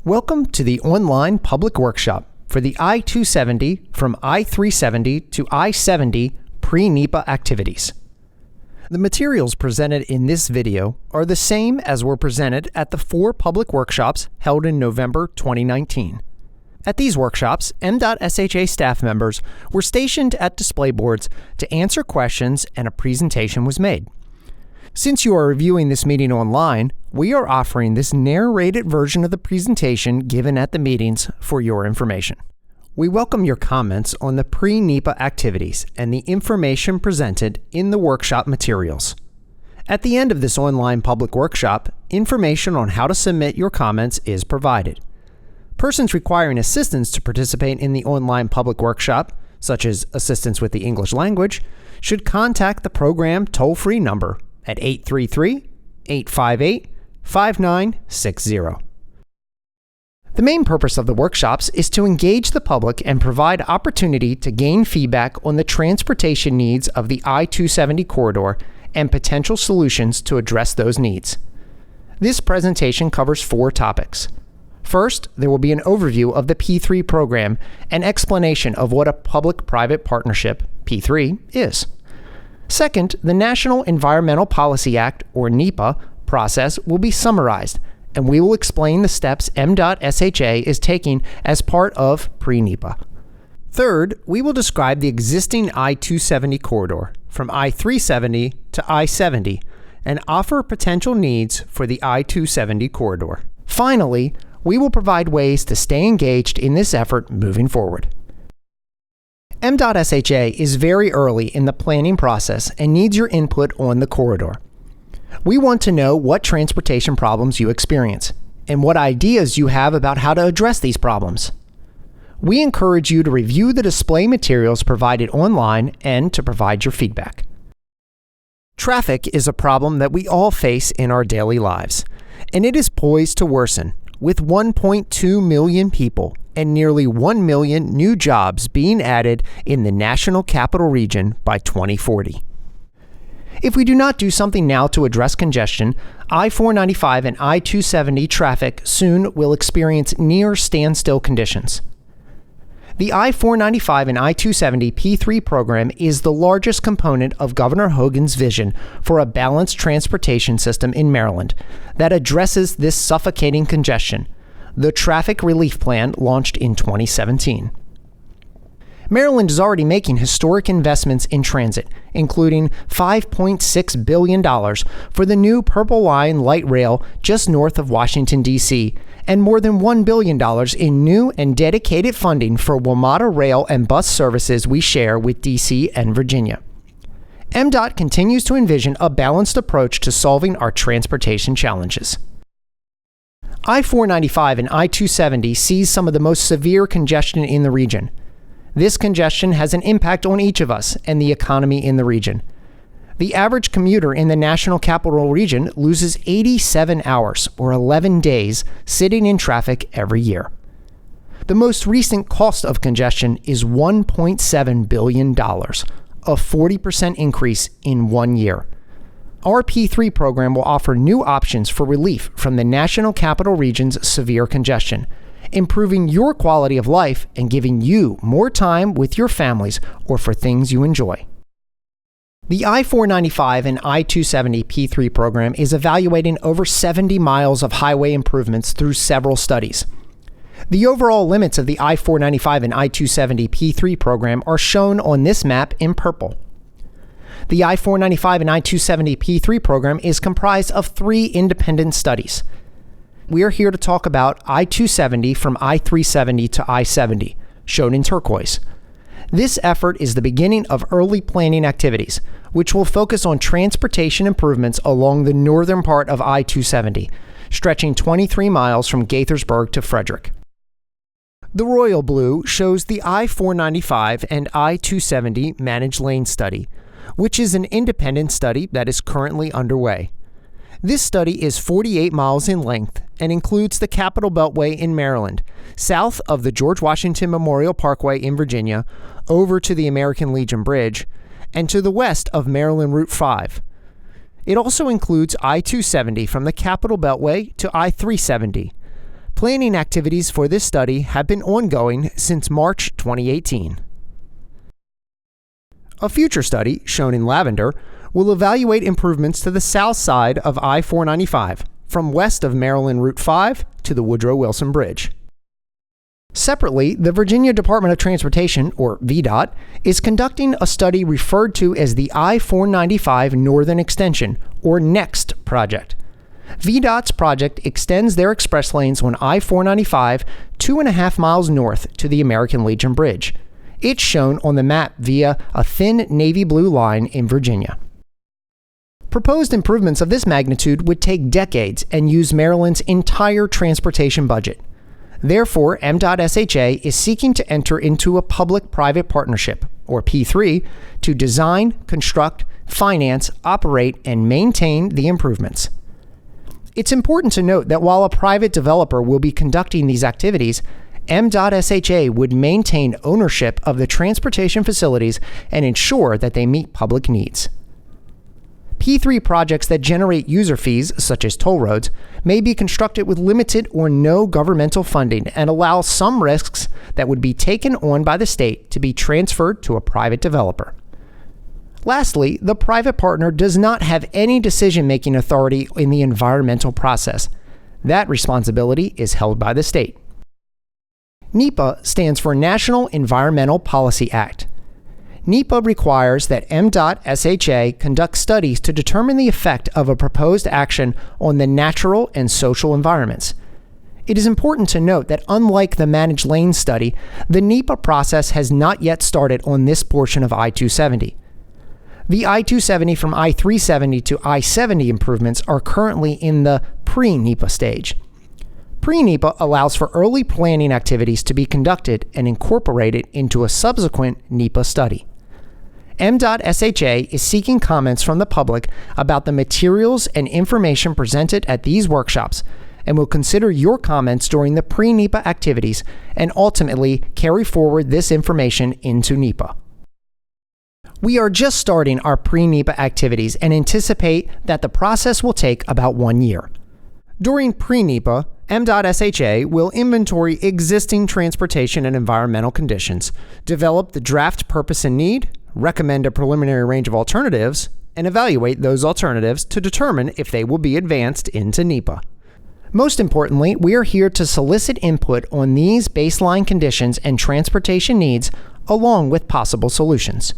Welcome to the online public workshop for the I-270 from I-370 to I-70 pre-NEPA activities. The materials presented in this video are the same as were presented at the 4 public workshops held in November 2019. At these workshops, M.SHA staff members were stationed at display boards to answer questions and a presentation was made. Since you are reviewing this meeting online, we are offering this narrated version of the presentation given at the meetings for your information. We welcome your comments on the pre-NEPA activities and the information presented in the workshop materials. At the end of this online public workshop, information on how to submit your comments is provided. Persons requiring assistance to participate in the online public workshop, such as assistance with the English language, should contact the program toll-free number at 833-858-5960. The main purpose of the workshops is to engage the public and provide opportunity to gain feedback on the transportation needs of the I-270 corridor and potential solutions to address those needs. This presentation covers 4 topics. First, there will be an overview of the P3 program and explanation of what a public-private partnership, P3, is. Second, the National Environmental Policy Act, or NEPA, process will be summarized, and we will explain the steps M.SHA is taking as part of pre-NEPA. Third, we will describe the existing I-270 corridor from I-370 to I-70 and offer potential needs for the I-270 corridor. Finally, we will provide ways to stay engaged in this effort moving forward. M.SHA is very early in the planning process and needs your input on the corridor. We want to know what transportation problems you experience and what ideas you have about how to address these problems. We encourage you to review the display materials provided online and to provide your feedback. Traffic is a problem that we all face in our daily lives, and it is poised to worsen, with 1.2 million people and nearly 1 million new jobs being added in the National Capital Region by 2040. If we do not do something now to address congestion, I-495 and I-270 traffic soon will experience near standstill conditions. The I-495 and I-270 P3 program is the largest component of Governor Hogan's vision for a balanced transportation system in Maryland that addresses this suffocating congestion, the Traffic Relief Plan launched in 2017. Maryland is already making historic investments in transit, including $5.6 billion for the new Purple Line light rail just north of Washington, D.C., and more than $1 billion in new and dedicated funding for WMATA rail and bus services we share with D.C. and Virginia. MDOT continues to envision a balanced approach to solving our transportation challenges. I-495 and I-270 sees some of the most severe congestion in the region. This congestion has an impact on each of us and the economy in the region. The average commuter in the National Capital Region loses 87 hours, or 11 days, sitting in traffic every year. The most recent cost of congestion is $1.7 billion, a 40% increase in 1 year. Our P3 program will offer new options for relief from the National Capital Region's severe congestion, improving your quality of life and giving you more time with your families or for things you enjoy. The I-495 and I-270 P3 program is evaluating over 70 miles of highway improvements through several studies. The overall limits of the I-495 and I-270 P3 program are shown on this map in purple. The I-495 and I-270 P3 program is comprised of 3 independent studies. We are here to talk about I-270 from I-370 to I-70, shown in turquoise. This effort is the beginning of early planning activities, which will focus on transportation improvements along the northern part of I-270, stretching 23 miles from Gaithersburg to Frederick. The royal blue shows the I-495 and I-270 managed lane study, which is an independent study that is currently underway. This study is 48 miles in length and includes the Capitol Beltway in Maryland, south of the George Washington Memorial Parkway in Virginia, over to the American Legion Bridge, and to the west of Maryland Route 5. It also includes I-270 from the Capitol Beltway to I-370, Planning activities for this study have been ongoing since March 2018. A future study, shown in lavender, will evaluate improvements to the south side of I-495, from west of Maryland Route 5 to the Woodrow Wilson Bridge. Separately, the Virginia Department of Transportation, or VDOT, is conducting a study referred to as the I-495 Northern Extension, or NEXT project. VDOT's project extends their express lanes on I-495 2.5 miles north to the American Legion Bridge. It's shown on the map via a thin navy blue line in Virginia. Proposed improvements of this magnitude would take decades and use Maryland's entire transportation budget. Therefore, MDOT-SHA is seeking to enter into a public-private partnership, or P3, to design, construct, finance, operate, and maintain the improvements. It's important to note that while a private developer will be conducting these activities, MDOT-SHA would maintain ownership of the transportation facilities and ensure that they meet public needs. P3 projects that generate user fees, such as toll roads, may be constructed with limited or no governmental funding and allow some risks that would be taken on by the state to be transferred to a private developer. Lastly, the private partner does not have any decision-making authority in the environmental process. That responsibility is held by the state. NEPA stands for National Environmental Policy Act. NEPA requires that MDOT-SHA conduct studies to determine the effect of a proposed action on the natural and social environments. It is important to note that unlike the managed lane study, the NEPA process has not yet started on this portion of I-270. The I-270 from I-370 to I-70 improvements are currently in the pre-NEPA stage. Pre-NEPA allows for early planning activities to be conducted and incorporated into a subsequent NEPA study. MDOT-SHA is seeking comments from the public about the materials and information presented at these workshops and will consider your comments during the pre-NEPA activities and ultimately carry forward this information into NEPA. We are just starting our pre-NEPA activities and anticipate that the process will take about 1 year. During pre-NEPA, MDOT-SHA will inventory existing transportation and environmental conditions, develop the draft purpose and need, recommend a preliminary range of alternatives, and evaluate those alternatives to determine if they will be advanced into NEPA. Most importantly, we are here to solicit input on these baseline conditions and transportation needs, along with possible solutions.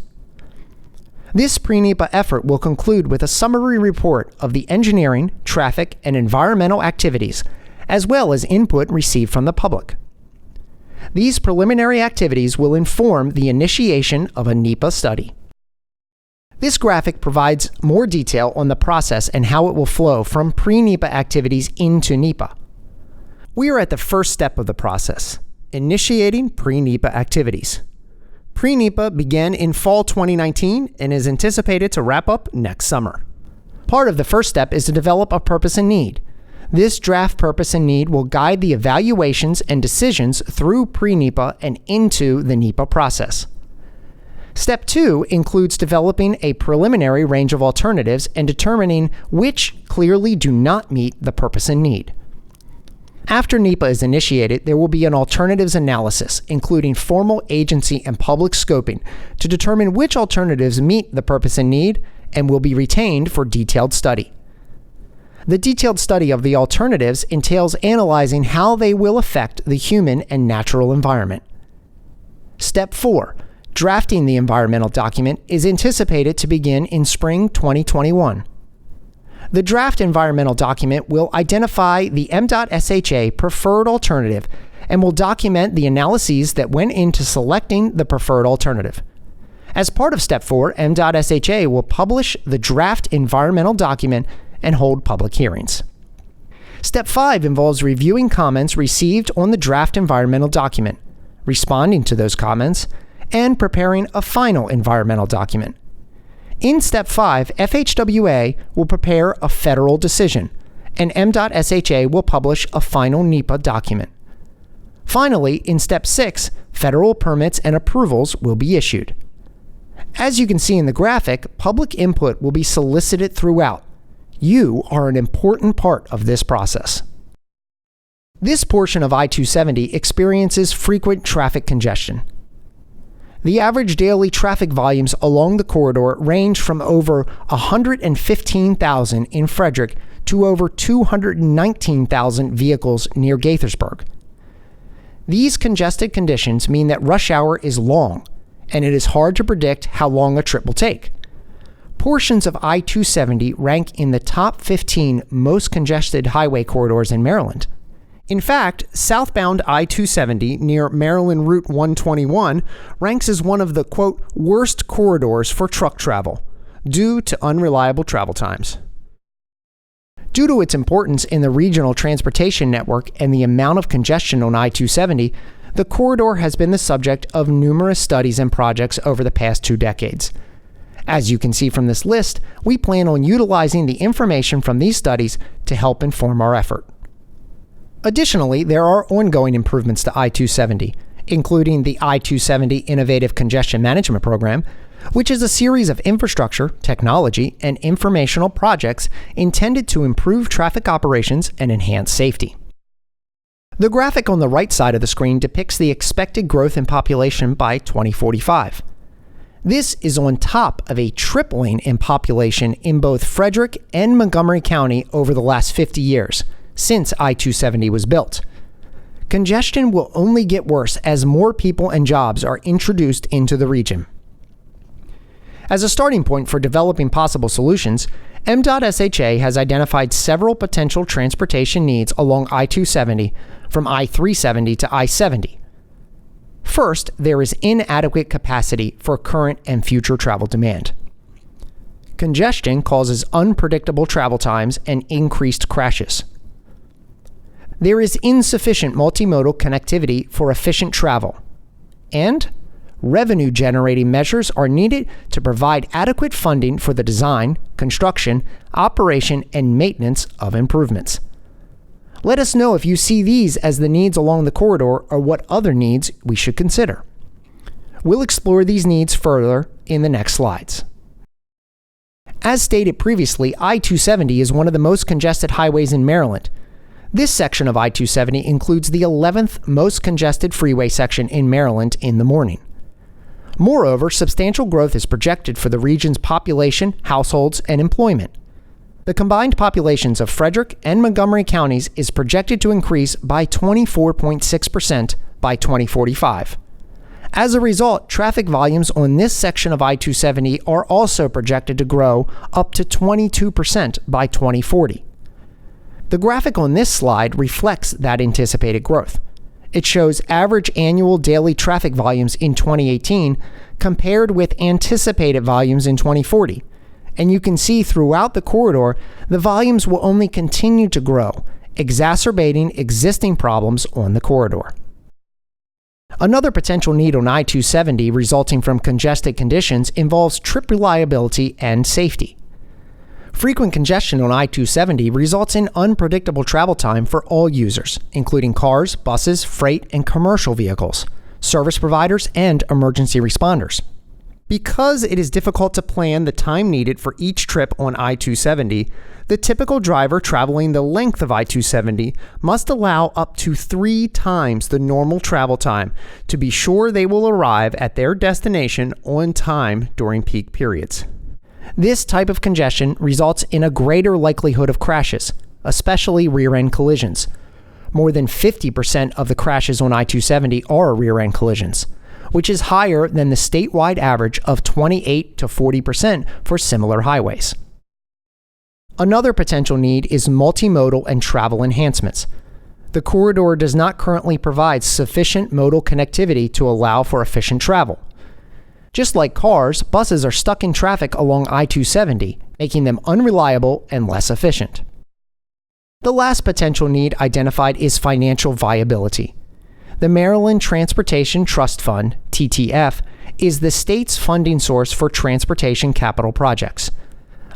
This pre-NEPA effort will conclude with a summary report of the engineering, traffic, and environmental activities, as well as input received from the public. These preliminary activities will inform the initiation of a NEPA study. This graphic provides more detail on the process and how it will flow from pre-NEPA activities into NEPA. We are at the first step of the process, initiating pre-NEPA activities. Pre-NEPA began in fall 2019 and is anticipated to wrap up next summer. Part of the first step is to develop a purpose and need. This draft purpose and need will guide the evaluations and decisions through pre-NEPA and into the NEPA process. Step 2 includes developing a preliminary range of alternatives and determining which clearly do not meet the purpose and need. After NEPA is initiated, there will be an alternatives analysis, including formal agency and public scoping, to determine which alternatives meet the purpose and need and will be retained for detailed study. The detailed study of the alternatives entails analyzing how they will affect the human and natural environment. Step 4, drafting the environmental document, is anticipated to begin in spring 2021. The draft environmental document will identify the MDOT-SHA preferred alternative and will document the analyses that went into selecting the preferred alternative. As part of Step 4, MDOT-SHA will publish the draft environmental document and hold public hearings. Step 5 involves reviewing comments received on the draft environmental document, responding to those comments, and preparing a final environmental document. In Step 5, FHWA will prepare a federal decision, and MDOT-SHA will publish a final NEPA document. Finally, in Step 6, federal permits and approvals will be issued. As you can see in the graphic, public input will be solicited throughout. You are an important part of this process. This portion of I-270 experiences frequent traffic congestion. The average daily traffic volumes along the corridor range from over 115,000 in Frederick to over 219,000 vehicles near Gaithersburg. These congested conditions mean that rush hour is long, and it is hard to predict how long a trip will take. Portions of I-270 rank in the top 15 most congested highway corridors in Maryland. In fact, southbound I-270 near Maryland Route 121 ranks as one of the, quote, worst corridors for truck travel due to unreliable travel times. Due to its importance in the regional transportation network and the amount of congestion on I-270, the corridor has been the subject of numerous studies and projects over the past 2 decades. As you can see from this list, we plan on utilizing the information from these studies to help inform our effort. Additionally, there are ongoing improvements to I-270, including the I-270 Innovative Congestion Management Program, which is a series of infrastructure, technology, and informational projects intended to improve traffic operations and enhance safety. The graphic on the right side of the screen depicts the expected growth in population by 2045. This is on top of a tripling in population in both Frederick and Montgomery County over the last 50 years, since I-270 was built. Congestion will only get worse as more people and jobs are introduced into the region. As a starting point for developing possible solutions, MDOT-SHA has identified several potential transportation needs along I-270 from I-370 to I-70. First, there is inadequate capacity for current and future travel demand. Congestion causes unpredictable travel times and increased crashes. There is insufficient multimodal connectivity for efficient travel, and revenue-generating measures are needed to provide adequate funding for the design, construction, operation, and maintenance of improvements. Let us know if you see these as the needs along the corridor or what other needs we should consider. We'll explore these needs further in the next slides. As stated previously, I-270 is one of the most congested highways in Maryland. This section of I-270 includes the 11th most congested freeway section in Maryland in the morning. Moreover, substantial growth is projected for the region's population, households, and employment. The combined populations of Frederick and Montgomery counties is projected to increase by 24.6% by 2045. As a result, traffic volumes on this section of I-270 are also projected to grow up to 22% by 2040. The graphic on this slide reflects that anticipated growth. It shows average annual daily traffic volumes in 2018 compared with anticipated volumes in 2040. And you can see throughout the corridor, the volumes will only continue to grow, exacerbating existing problems on the corridor. Another potential need on I-270 resulting from congested conditions involves trip reliability and safety. Frequent congestion on I-270 results in unpredictable travel time for all users, including cars, buses, freight, and commercial vehicles, service providers, and emergency responders. Because it is difficult to plan the time needed for each trip on I-270, the typical driver traveling the length of I-270 must allow up to 3 times the normal travel time to be sure they will arrive at their destination on time during peak periods. This type of congestion results in a greater likelihood of crashes, especially rear-end collisions. More than 50% of the crashes on I-270 are rear-end collisions, which is higher than the statewide average of 28 to 40% for similar highways. Another potential need is multimodal and travel enhancements. The corridor does not currently provide sufficient modal connectivity to allow for efficient travel. Just like cars, buses are stuck in traffic along I-270, making them unreliable and less efficient. The last potential need identified is financial viability. The Maryland Transportation Trust Fund, TTF, is the state's funding source for transportation capital projects.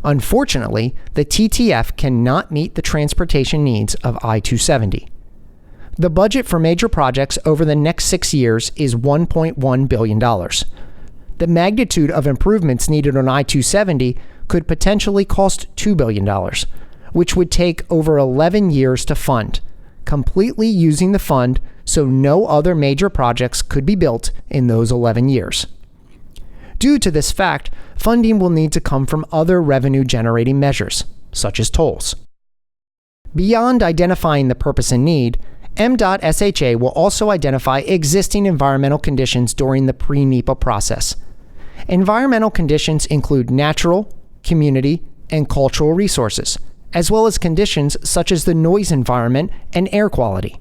Unfortunately, the TTF cannot meet the transportation needs of I-270. The budget for major projects over the next 6 years is $1.1 billion. The magnitude of improvements needed on I-270 could potentially cost $2 billion, which would take over 11 years to fund, completely using the fund so no other major projects could be built in those 11 years. Due to this fact, funding will need to come from other revenue-generating measures, such as tolls. Beyond identifying the purpose and need, M.SHA will also identify existing environmental conditions during the pre-NEPA process. Environmental conditions include natural, community, and cultural resources, as well as conditions such as the noise environment and air quality.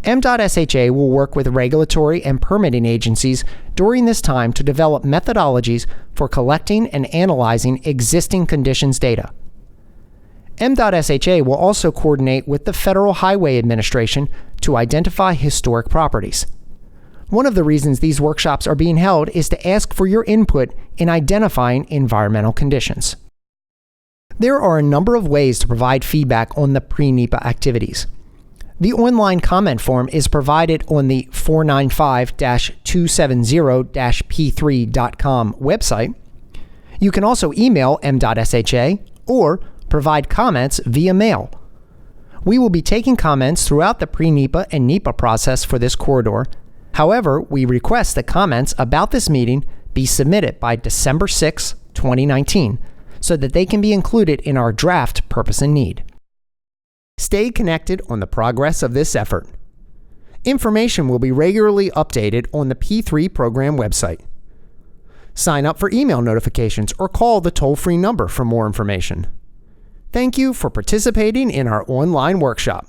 M.SHA will work with regulatory and permitting agencies during this time to develop methodologies for collecting and analyzing existing conditions data. M.SHA will also coordinate with the Federal Highway Administration to identify historic properties. One of the reasons these workshops are being held is to ask for your input in identifying environmental conditions. There are a number of ways to provide feedback on the pre-NEPA activities. The online comment form is provided on the 495-270-p3.com website. You can also email M.SHA or provide comments via mail. We will be taking comments throughout the pre-NEPA and NEPA process for this corridor. However, we request that comments about this meeting be submitted by December 6, 2019, so that they can be included in our draft purpose and need. Stay connected on the progress of this effort. Information will be regularly updated on the P3 program website. Sign up for email notifications or call the toll-free number for more information. Thank you for participating in our online workshop.